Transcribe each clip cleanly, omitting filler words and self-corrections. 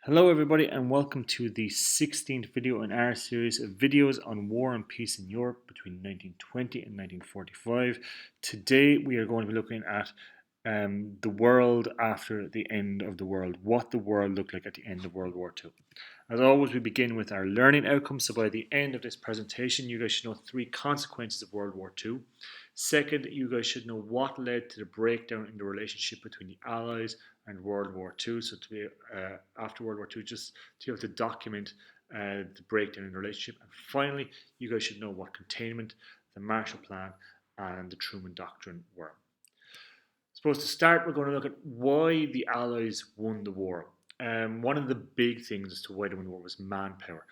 Hello, everybody, and welcome to the 16th video in our series of videos on war and peace in Europe between 1920 and 1945. Today, we are going to be looking at the world after the end of the world, what the world looked like at the end of World War II. As always, we begin with our learning outcomes. So, by the end of this presentation, you guys should know three consequences of World War II. Second, you guys should know what led to the breakdown in the relationship between the Allies and World War II. So to be after World War II, just to be able to document the breakdown in the relationship. And finally, you guys should know what containment, the Marshall Plan, and the Truman Doctrine were. Suppose to start, we're going to look at why the Allies won the war. One of the big things as to why they won the war was manpower.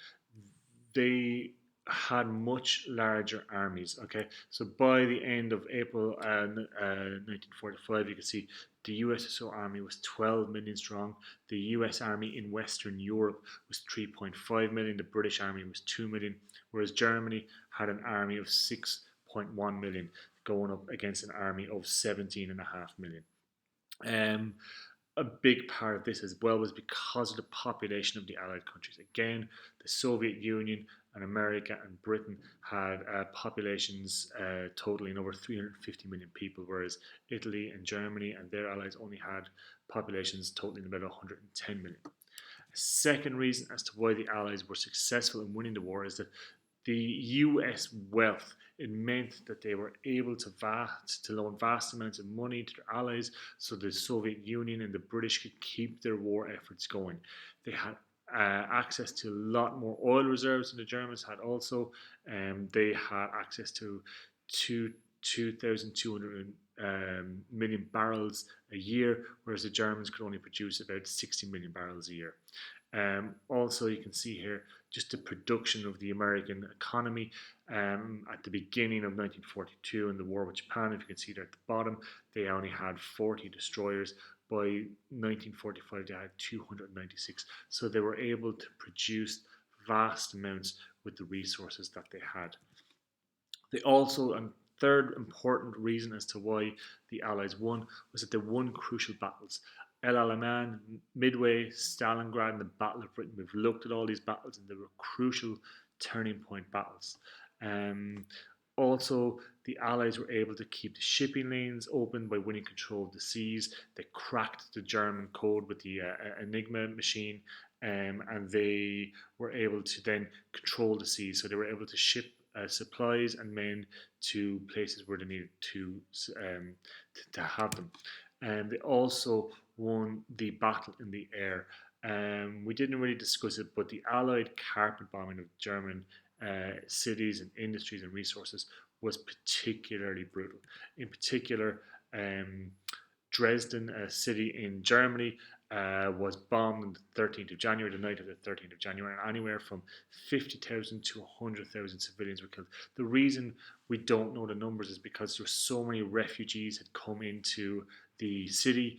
They had much larger armies. Okay, so by the end of April 1945, you can see the USSR army was 12 million strong. The US army in Western Europe was 3.5 million. The British army was 2 million, whereas Germany had an army of 6.1 million going up against an army of 17.5 million. Um, a big part of this as well was because of the population of the Allied countries. Again, the Soviet Union and America and Britain had populations totaling over 350 million people, whereas Italy and Germany and their allies only had populations totaling about 110 million. A second reason as to why the Allies were successful in winning the war is that the US wealth, it meant that they were able to loan vast amounts of money to their allies so the Soviet Union and the British could keep their war efforts going. They had access to a lot more oil reserves than the Germans had also. They had access to 2,200 million barrels a year, whereas the Germans could only produce about 60 million barrels a year. Also, you can see here just the production of the American economy at the beginning of 1942 in the war with Japan. If you can see there at the bottom, they only had 40 destroyers. By 1945, they had 296. So they were able to produce vast amounts with the resources that they had. They also, and third important reason as to why the Allies won was that they won crucial battles. El Alamein, Midway, Stalingrad, and the Battle of Britain. We've looked at all these battles and they were crucial turning point battles. Um, Also, the Allies were able to keep the shipping lanes open by winning control of the seas. They cracked the German code with the Enigma machine, and they were able to then control the seas. So they were able to ship supplies and men to places where they needed to have them. And they also won the battle in the air. We didn't really discuss it, but the Allied carpet bombing of German cities and industries and resources was particularly brutal. In particular, Dresden, a city in Germany, was bombed on the 13th of January, the night of the 13th of January, and anywhere from 50,000 to 100,000 civilians were killed. The reason we don't know the numbers is because there were so many refugees had come into the city.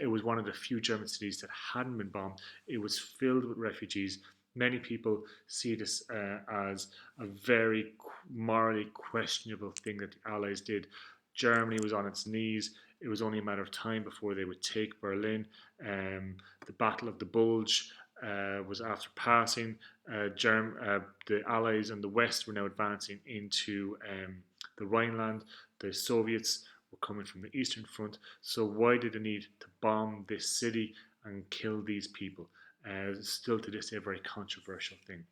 It was one of the few German cities that hadn't been bombed. It was filled with refugees. Many people see this as a very morally questionable thing that the Allies did. Germany was on its knees. It was only a matter of time before they would take Berlin. The Battle of the Bulge was after passing. The Allies and the West were now advancing into the Rhineland. The Soviets were coming from the Eastern Front. So why did they need to bomb this city and kill these people? Still to this day, a very controversial thing.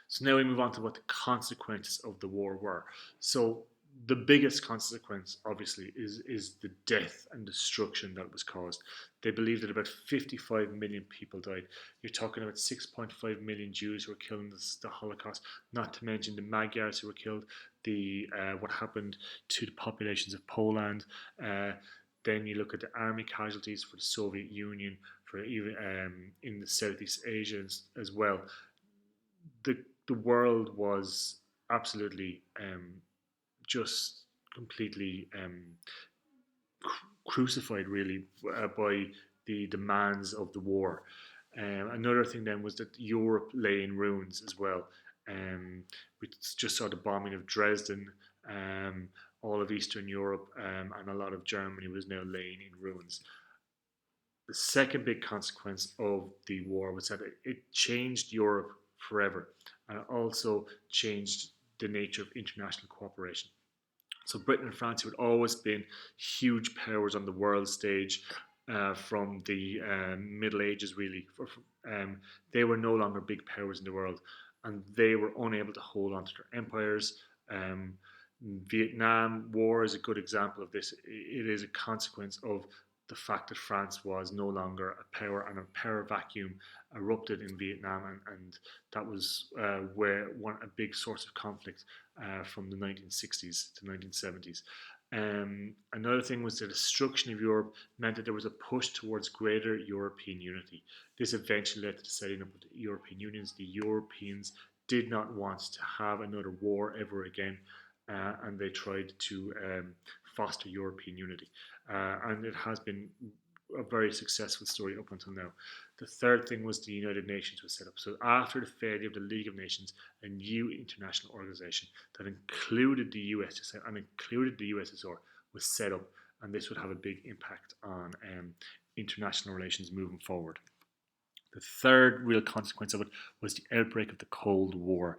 So now we move on to what the consequences of the war were. So the biggest consequence, obviously, is the death and destruction that was caused. They believe that about 55 million people died. You're talking about 6.5 million Jews who were killed in the Holocaust, not to mention the Magyars who were killed, the what happened to the populations of Poland. Then you look at the army casualties for the Soviet Union, for even in the Southeast Asia as well. The world was absolutely just completely crucified, really, by the demands of the war. Another thing then was that Europe lay in ruins as well. We just saw the bombing of Dresden. All of Eastern Europe and a lot of Germany was now laying in ruins. The second big consequence of the war was that it changed Europe forever, and it also changed the nature of international cooperation. So Britain and France, who had always been huge powers on the world stage from the Middle Ages, really, they were no longer big powers in the world, and they were unable to hold on to their empires. Um, Vietnam War is a good example of this. It is a consequence of the fact that France was no longer a power, and a power vacuum erupted in Vietnam, and that was where a big source of conflict from the 1960s to 1970s. Another thing was the destruction of Europe meant that there was a push towards greater European unity. This eventually led to the setting up of the European Unions. The Europeans did not want to have another war ever again, and they tried to foster European unity. And it has been a very successful story up until now. The third thing was the United Nations was set up. So after the failure of the League of Nations, a new international organization that included the USSR and included the USSR was set up, and this would have a big impact on international relations moving forward. The third real consequence of it was the outbreak of the Cold War.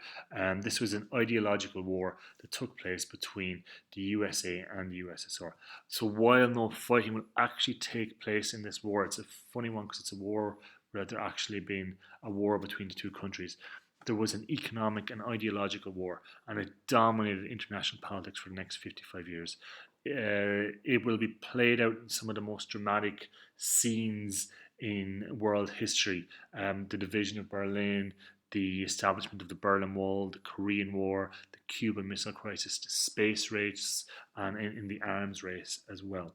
This was an ideological war that took place between the USA and the USSR. So while no fighting will actually take place in this war, it's a funny one because it's a war where there actually been a war between the two countries. There was an economic and ideological war, and it dominated international politics for the next 55 years. It will be played out in some of the most dramatic scenes in world history. The division of Berlin, the establishment of the Berlin Wall, the Korean War, the Cuban Missile Crisis, the space race, and in the arms race as well.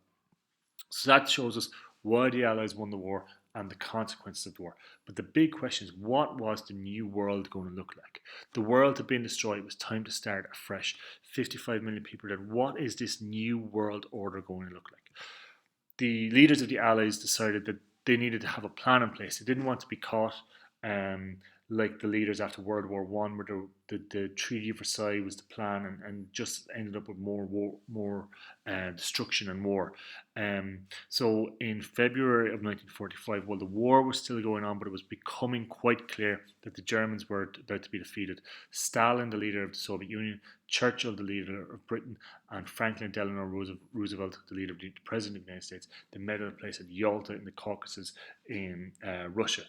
So that shows us why the Allies won the war and the consequences of the war. But the big question is, what was the new world going to look like? The world had been destroyed. It was time to start afresh. 55 million people dead. What is this new world order going to look like? The leaders of the Allies decided that they needed to have a plan in place. They didn't want to be caught um, like the leaders after World War One, where the Treaty of Versailles was the plan, and just ended up with more destruction and war. So in February of 1945, while the war was still going on, but it was becoming quite clear that the Germans were about to be defeated, Stalin, the leader of the Soviet Union, Churchill, the leader of Britain, and Franklin Delano Roosevelt, the leader of the President of the United States, they met at a place at Yalta in the Caucasus in Russia.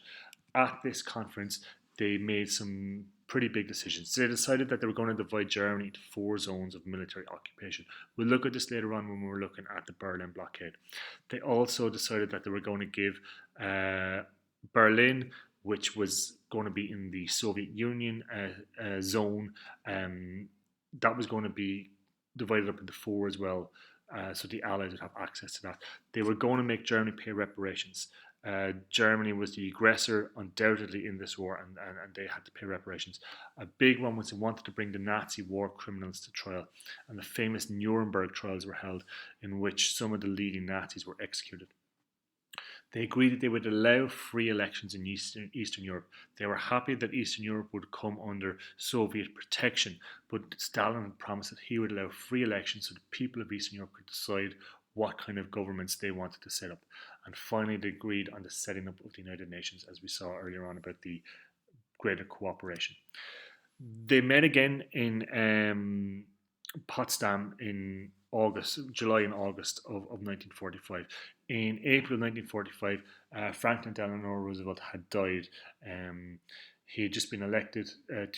At this conference, they made some pretty big decisions. They decided that they were going to divide Germany into 4 zones of military occupation. We'll look at this later on when we're looking at the Berlin blockade. They also decided that they were going to give Berlin, which was going to be in the Soviet Union zone, that was going to be divided up into 4 as well. So the Allies would have access to that. They were going to make Germany pay reparations. Germany was the aggressor undoubtedly in this war, and they had to pay reparations. A big one was they wanted to bring the Nazi war criminals to trial, and the famous Nuremberg trials were held, in which some of the leading Nazis were executed. They agreed that they would allow free elections in Eastern Europe. They were happy that Eastern Europe would come under Soviet protection, but Stalin had promised that he would allow free elections so the people of Eastern Europe could decide what kind of governments they wanted to set up. And finally, they agreed on the setting up of the United Nations, as we saw earlier on about the greater cooperation. They met again in Potsdam in July and August of 1945. In April 1945, Franklin Delano Roosevelt had died. He had just been elected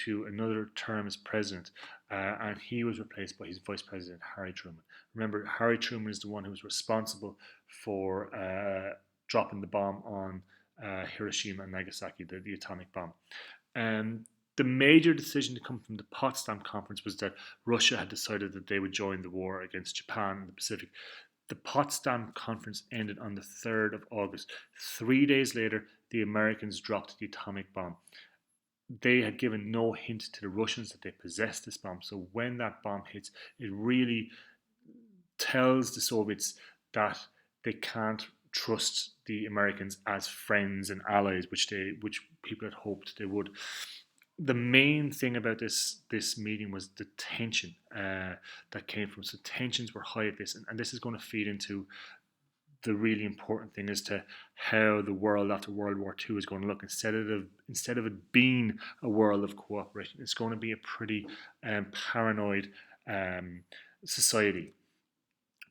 to another term as president, and he was replaced by his vice president, Harry Truman. Remember, Harry Truman is the one who was responsible for dropping the bomb on Hiroshima and Nagasaki, the atomic bomb. The major decision to come from the Potsdam Conference was that Russia had decided that they would join the war against Japan in the Pacific. The Potsdam Conference ended on the 3rd of August. 3 days later, the Americans dropped the atomic bomb. They had given no hint to the Russians that they possessed this bomb. So when that bomb hits, it really tells the Soviets that they can't trust the Americans as friends and allies, which people had hoped they would. The main thing about this meeting was the tension that came from. So tensions were high at this, and this is going to feed into the really important thing as to how the world after World War II is going to look. Instead of it being a world of cooperation, it's going to be a pretty paranoid society.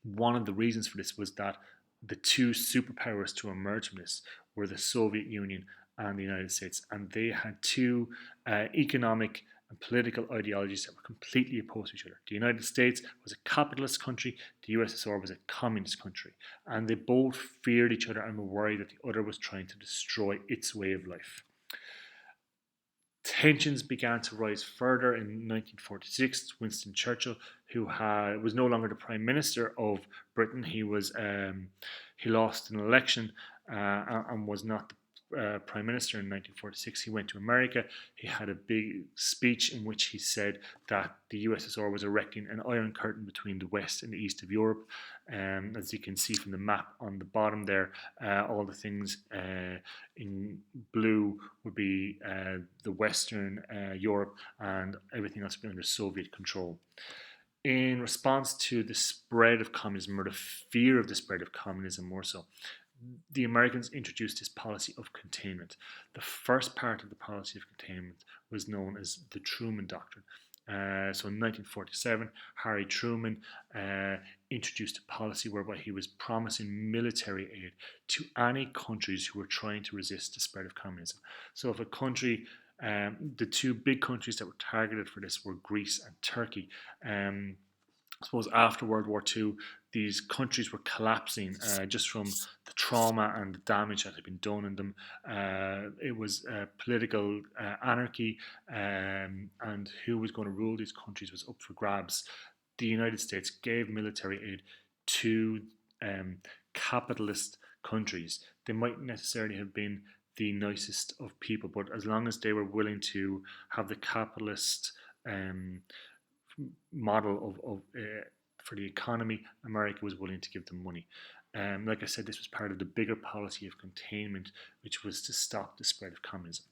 One of the reasons for this was that the two superpowers to emerge from this were the Soviet Union and the United States, and they had two economic and political ideologies that were completely opposed to each other. The United States was a capitalist country, the USSR was a communist country, and they both feared each other and were worried that the other was trying to destroy its way of life. Tensions began to rise further in 1946. Winston Churchill, who was no longer the Prime Minister of Britain, he lost an election and was not the Prime Minister in 1946. He went to America. He had a big speech in which he said that the USSR was erecting an iron curtain between the west and the east of Europe. As you can see from the map on the bottom there, all the things in blue would be the Western Europe, and everything else would be under Soviet control. In response to the spread of communism, or the fear of the spread of communism more so, the Americans introduced this policy of containment. The first part of the policy of containment was known as the Truman Doctrine. So in 1947, Harry Truman introduced a policy whereby he was promising military aid to any countries who were trying to resist the spread of communism. So if a country, the two big countries that were targeted for this were Greece and Turkey. I suppose after World War II, these countries were collapsing just from the trauma and the damage that had been done in them. It was political anarchy, and who was going to rule these countries was up for grabs. The United States gave military aid to capitalist countries. They might necessarily have been the nicest of people, but as long as they were willing to have the capitalist model of for the economy, America was willing to give them money. Like I said, this was part of the bigger policy of containment, which was to stop the spread of communism.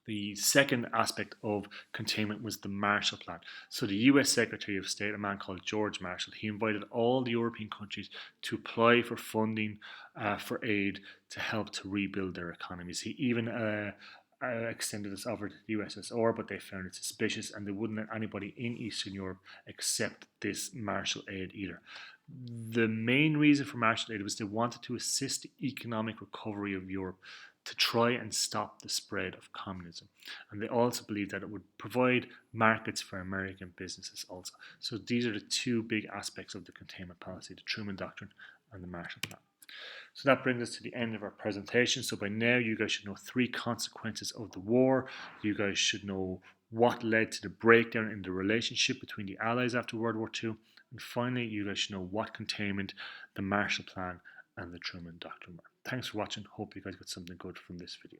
The second aspect of containment was the Marshall Plan. So the US Secretary of State, a man called George Marshall, he invited all the European countries to apply for funding for aid to help to rebuild their economies. He even extended this offer to the USSR, but they found it suspicious and they wouldn't let anybody in Eastern Europe accept this Marshall Aid either. The main reason for Marshall Aid was they wanted to assist the economic recovery of Europe to try and stop the spread of communism. And they also believed that it would provide markets for American businesses also. So these are the two big aspects of the containment policy, the Truman Doctrine and the Marshall Plan. So that brings us to the end of our presentation. So by now you guys should know 3 consequences of the war. You guys should know what led to the breakdown in the relationship between the Allies after World War II. And finally, you guys should know what containment, the Marshall Plan and the Truman Doctrine were. Thanks for watching. Hope you guys got something good from this video.